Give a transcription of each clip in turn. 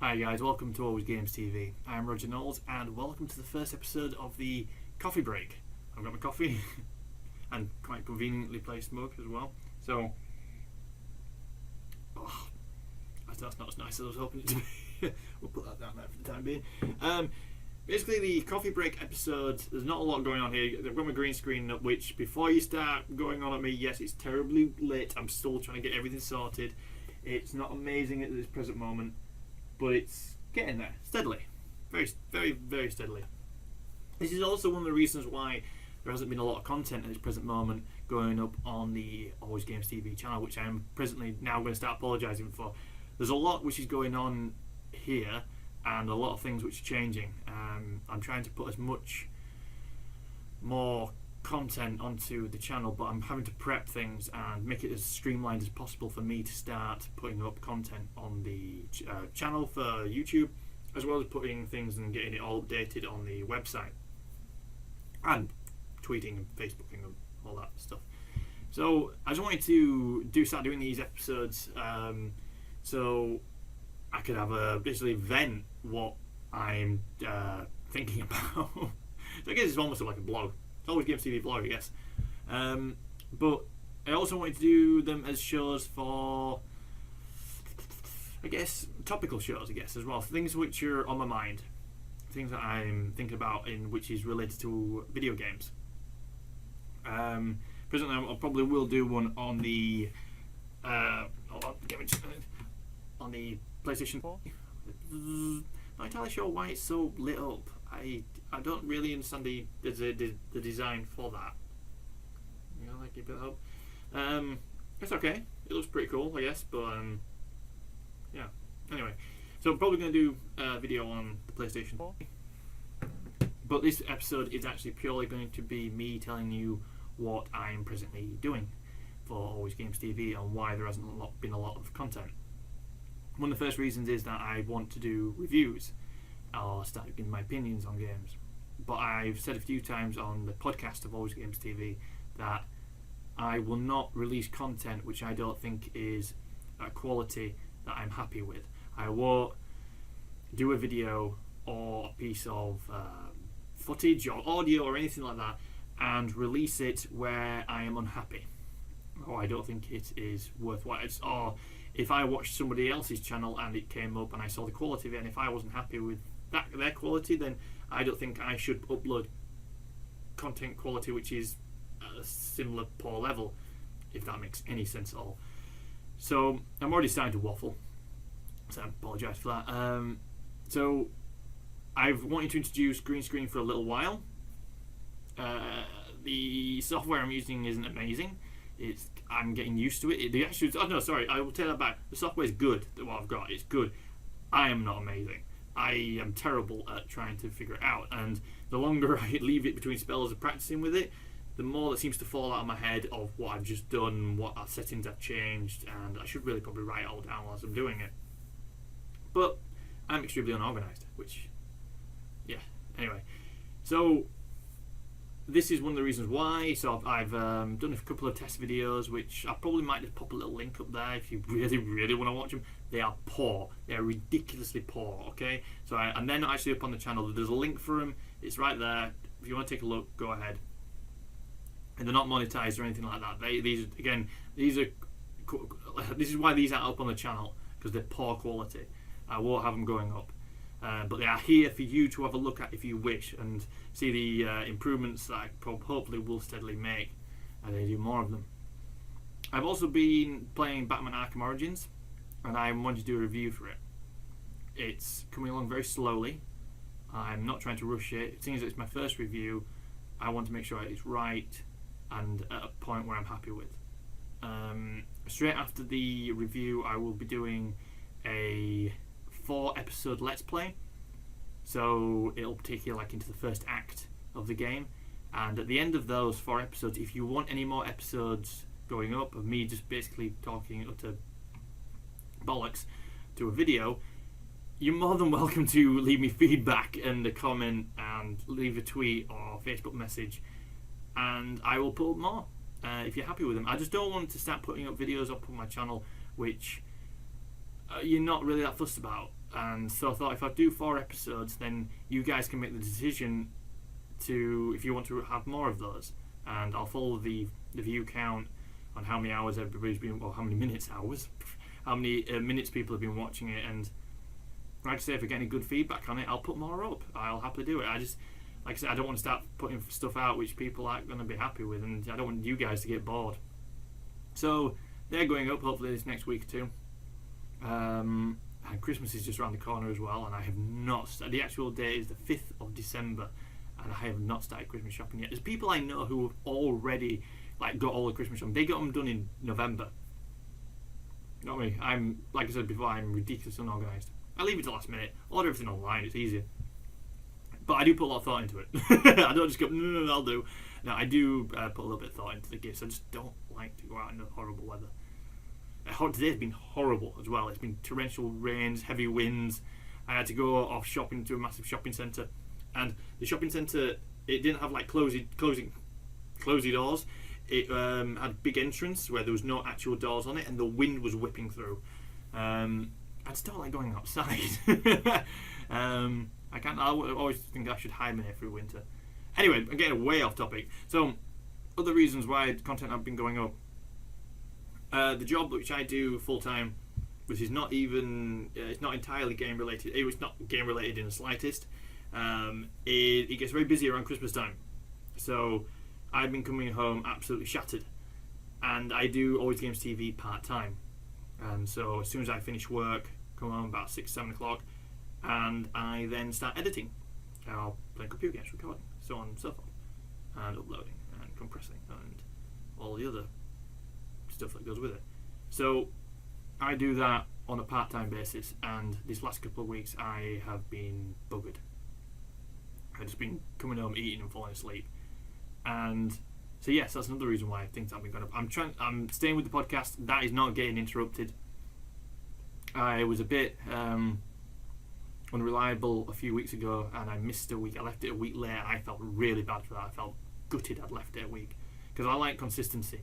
Hi guys, welcome to AlwayzGamezTV. I'm Roger Knowles and welcome to the first episode of the coffee break. I've got my coffee and quite conveniently placed mug as well. So, that's not as nice as I was hoping it to be. We'll put that down there for the time being. Basically the coffee break episode, there's not a lot going on here. I've got my green screen up, which before you start going on at me, yes, it's terribly lit. I'm still trying to get everything sorted. It's not amazing at this present moment, but it's getting there steadily, very steadily. This is also one of the reasons why there hasn't been a lot of content at this present moment going up on the AlwayzGamezTV channel, which I am presently now going to start apologising for. There's a lot which is going on here and a lot of things which are changing. I'm trying to put as much more content onto the channel, but I'm having to prep things and make it as streamlined as possible for me to start putting up content on the channel for YouTube, as well as putting things and getting it all updated on the website and tweeting and Facebooking and all that stuff. So I just wanted to start doing these episodes so I could have basically vent what I'm thinking about. So I guess it's almost like a blog. AlwayzGamezTV blog, I guess. But I also wanted to do them as shows for, I guess, topical shows, I guess, as well. Things which are on my mind. Things that I'm thinking about in which is related to video games. Presently, I probably will do one on the on the PlayStation 4. Not entirely sure why it's so lit up. I don't really understand the design for that. You know, like keep it up. It's okay. It looks pretty cool, I guess. But yeah. Anyway, so I'm probably going to do a video on the PlayStation 4. But this episode is actually purely going to be me telling you what I am presently doing for AlwayzGamezTV and why there hasn't been a lot of content. One of the first reasons is that I want to do reviews or start giving my opinions on games. But I've said a few times on the podcast of AlwayzGamezTV that I will not release content which I don't think is a quality that I'm happy with. I won't do a video or a piece of footage or audio or anything like that and release it where I am unhappy or I don't think it is worthwhile. Or if I watched somebody else's channel and it came up and I saw the quality of it, and if I wasn't happy with their quality, then I don't think I should upload content quality which is at a similar poor level, if that makes any sense at all. So I'm already starting to waffle, so I apologise for that. So I've wanted to introduce green screen for a little while. The software I'm using isn't amazing. I'm getting used to it. I will take that back. The software is good. What I've got is good. I am not amazing. I am terrible at trying to figure it out, and the longer I leave it between spells of practicing with it, the more that seems to fall out of my head of what I've just done, what settings I've changed, and I should really probably write it all down whilst I'm doing it. But I'm extremely unorganised, which, yeah, anyway. So this is one of the reasons why. So I've done a couple of test videos, which I probably might just pop a little link up there if you really want to watch them. They are poor. They are ridiculously poor. Okay, so and they're not actually up on the channel. There's a link for them. It's right there. If you want to take a look, go ahead. And they're not monetized or anything like that. This is why these aren't up on the channel, because they're poor quality. I won't have them going up. But they are here for you to have a look at if you wish and see the improvements that I hopefully will steadily make and I do more of them. I've also been playing Batman Arkham Origins and I wanted to do a review for it. It's coming along very slowly. I'm not trying to rush it. Seeing as it's my first review, I want to make sure it's right and at a point where I'm happy with. Straight after the review, I will be doing a 4-episode let's play, so it'll take you like into the first act of the game, and at the end of those 4 episodes, if you want any more episodes going up of me just basically talking utter bollocks to a video, you're more than welcome to leave me feedback and a comment and leave a tweet or Facebook message, and I will put up more if you're happy with them. I just don't want to start putting up videos up on my channel which you're not really that fussed about. And so I thought if I do 4 episodes, then you guys can make the decision to if you want to have more of those. And I'll follow the view count on how many hours everybody's been, or how many minutes, how many minutes people have been watching it. And like I say, if I get any good feedback on it, I'll put more up. I'll happily do it. Like I said, I don't want to start putting stuff out which people aren't going to be happy with, and I don't want you guys to get bored. So they're going up hopefully this next week too. And Christmas is just around the corner as well, and I have not. The actual date is the 5th of December, and I have not started Christmas shopping yet. There's people I know who have already got all the Christmas shopping. They got them done in November. Not me. I'm, like I said before, I'm ridiculously unorganised. I leave it to last minute. Order everything online. It's easier. But I do put a lot of thought into it. I don't just go, no, I'll do. No, I do put a little bit of thought into the gifts. I just don't like to go out in the horrible weather. Today's been horrible as well. It's been torrential rains, heavy winds. I had to go off shopping to a massive shopping centre, and the shopping centre, it didn't have closey doors. It had big entrance where there was no actual doors on it, and the wind was whipping through. I just don't like going outside. I always think I should hibernate through winter. Anyway, I'm getting way off topic. So, other reasons why content have been going up. The job which I do full time, which is not even, it's not entirely game related. It's not game related in the slightest. It gets very busy around Christmas time. So, I've been coming home absolutely shattered. And I do AlwayzGamezTV part time. And so, as soon as I finish work, come home about 6-7 o'clock, and I then start editing. I'll play computer games, recording, so on and so forth, and uploading and compressing and all the other stuff that goes with it. So I do that on a part-time basis, and these last couple of weeks I have been buggered. I've just been coming home, eating and falling asleep. And so yes, that's another reason why things have been going up. I'm staying with the podcast. That is not getting interrupted. I was a bit unreliable a few weeks ago, and I missed a week. I left it a week late, and I felt really bad for that. I felt gutted I'd left it a week, because I like consistency,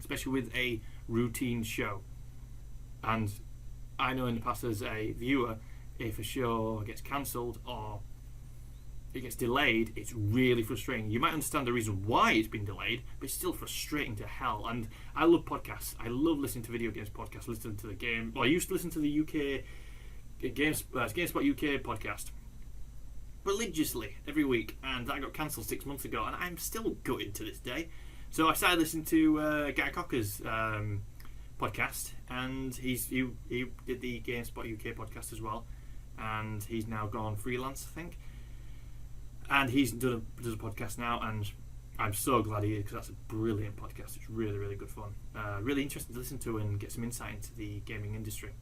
especially with a routine show. And I know in the past as a viewer, if a show gets cancelled or it gets delayed, it's really frustrating. You might understand the reason why it's been delayed, but it's still frustrating to hell. And I love podcasts. I love listening to video games podcasts, listening to the game. Well, I used to listen to the UK GameSpot UK podcast religiously every week, and that got cancelled 6 months ago, and I'm still gutted to this day. So I started listening to Guy Cocker's podcast, and he did the GameSpot UK podcast as well, and he's now gone freelance, I think, and he's does a podcast now, and I'm so glad he is, because that's a brilliant podcast. It's really, really good fun, really interesting to listen to and get some insight into the gaming industry.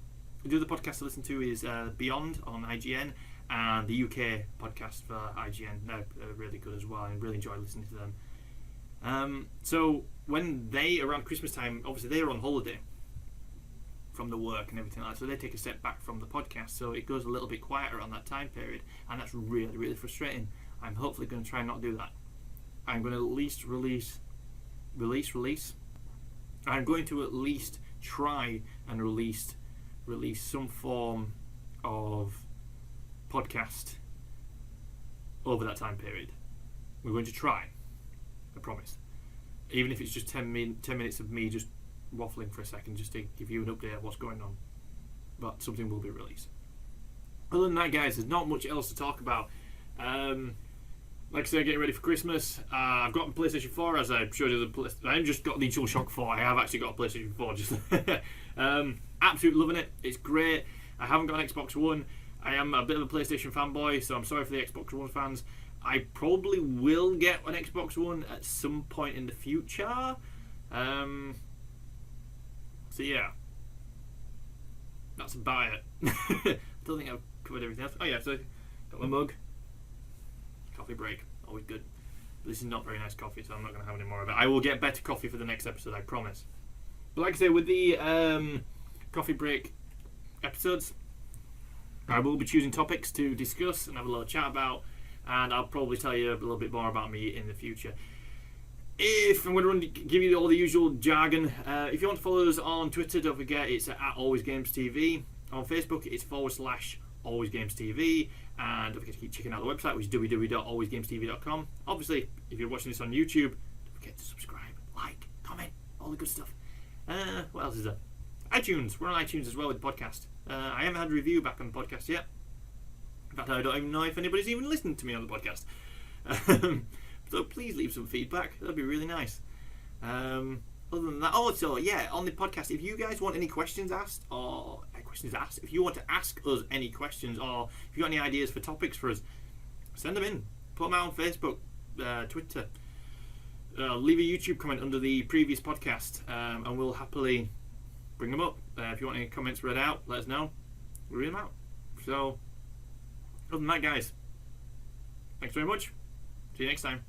The other podcast to listen to is Beyond on IGN, and the UK podcast for IGN. They're really good as well. I really enjoy listening to them. So when they, around Christmas time, obviously they're on holiday from the work and everything like that, so they take a step back from the podcast, so it goes a little bit quieter on that time period, and that's really, really frustrating. I'm hopefully going to try and not do that. I'm going to at least release. I'm going to at least try and release some form of podcast over that time period. We're going to try, I promise. Even if it's just 10 minutes of me just waffling for a second, just to give you an update of what's going on. But something will be released. Other than that, guys, there's not much else to talk about. Like I said, getting ready for Christmas. I've got a PlayStation 4, as I showed you. I haven't just got the DualShock 4. I have actually got a PlayStation 4. Just absolutely loving it. It's great. I haven't got an Xbox One. I am a bit of a PlayStation fanboy, so I'm sorry for the Xbox One fans. I probably will get an Xbox One at some point in the future. So yeah, that's about it. I don't think I've covered everything else. Oh yeah, so got my mug. Coffee break, always good. But this is not very nice coffee, so I'm not going to have any more of it. I will get better coffee for the next episode, I promise. But like I say, with the coffee break episodes, I will be choosing topics to discuss and have a little chat about, and I'll probably tell you a little bit more about me in the future. If I'm going to give you all the usual jargon, if you want to follow us on Twitter, don't forget it's at AlwayzGamezTV. On Facebook, it's /AlwayzGamesTV, and don't forget to keep checking out the website, which is www.alwayzgamestv.com. Obviously, if you're watching this on YouTube, don't forget to subscribe, like, comment, all the good stuff. What else is there? iTunes. We're on iTunes as well with the podcast. I haven't had a review back on the podcast yet. In fact, I don't even know if anybody's even listened to me on the podcast. So please leave some feedback. That'd be really nice. Other than that, also, yeah, on the podcast, if you guys want any questions asked, if you want to ask us any questions, or if you got any ideas for topics for us, send them in. Put them out on Facebook, Twitter. Leave a YouTube comment under the previous podcast, and we'll happily bring them up. If you want any comments read out, let us know. We'll read them out. So, other than that, guys, thanks very much. See you next time.